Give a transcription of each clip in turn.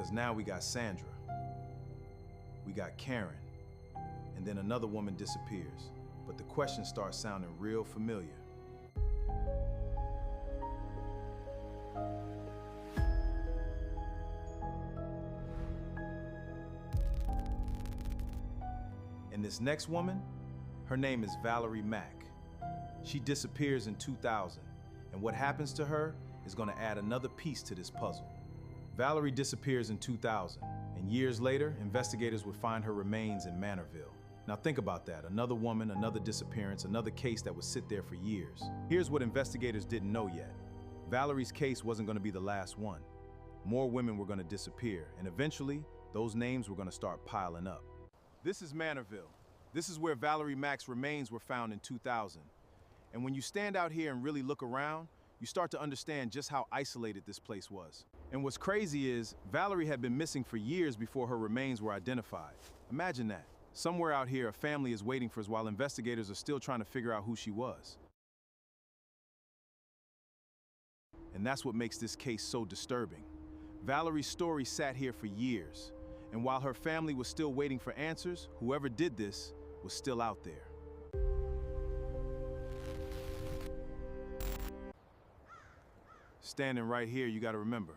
Because now we got Sandra, we got Karen, and then another woman disappears. But the question starts sounding real familiar. And this next woman, her name is Valerie Mack. She disappears in 2000, and what happens to her is going to add another piece to this puzzle. Valerie disappears in 2000, and years later, investigators would find her remains in Manorville. Now think about that, another woman, another disappearance, another case that would sit there for years. Here's what investigators didn't know yet. Valerie's case wasn't going to be the last one. More women were going to disappear, and eventually, those names were going to start piling up. This is Manorville. This is where Valerie Mack's remains were found in 2000. And when you stand out here and really look around, you start to understand just how isolated this place was. And what's crazy is, Valerie had been missing for years before her remains were identified. Imagine that. Somewhere out here, a family is waiting for us while investigators are still trying to figure out who she was. And that's what makes this case so disturbing. Valerie's story sat here for years. And while her family was still waiting for answers, whoever did this was still out there. Standing right here, you gotta remember,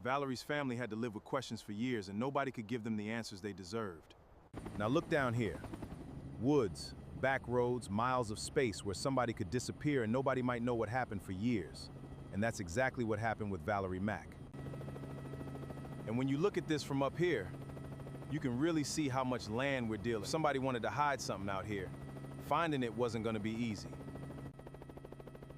Valerie's family had to live with questions for years and nobody could give them the answers they deserved. Now look down here. Woods, back roads, miles of space where somebody could disappear and nobody might know what happened for years. And that's exactly what happened with Valerie Mack. And when you look at this from up here, you can really see how much land we're dealing with. If somebody wanted to hide something out here, finding it wasn't going to be easy.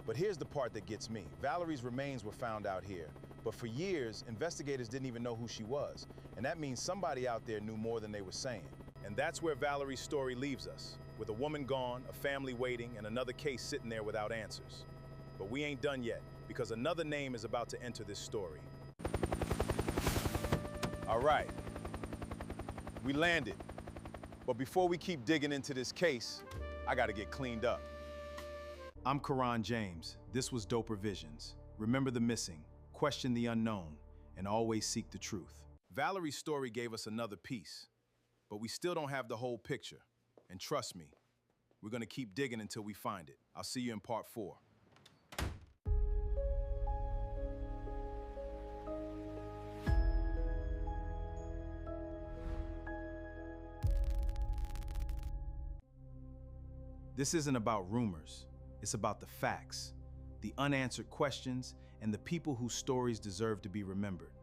But here's the part that gets me. Valerie's remains were found out here, but for years, investigators didn't even know who she was. And that means somebody out there knew more than they were saying. And that's where Valerie's story leaves us, with a woman gone, a family waiting, and another case sitting there without answers. But we ain't done yet, because another name is about to enter this story. All right, we landed. But before we keep digging into this case, I gotta get cleaned up. I'm Karan James. This was Doper Visions. Remember the missing, question the unknown, and always seek the truth. Valerie's story gave us another piece, but we still don't have the whole picture. And trust me, we're gonna keep digging until we find it. I'll see you in part 4. This isn't about rumors. It's about the facts, the unanswered questions, and the people whose stories deserve to be remembered.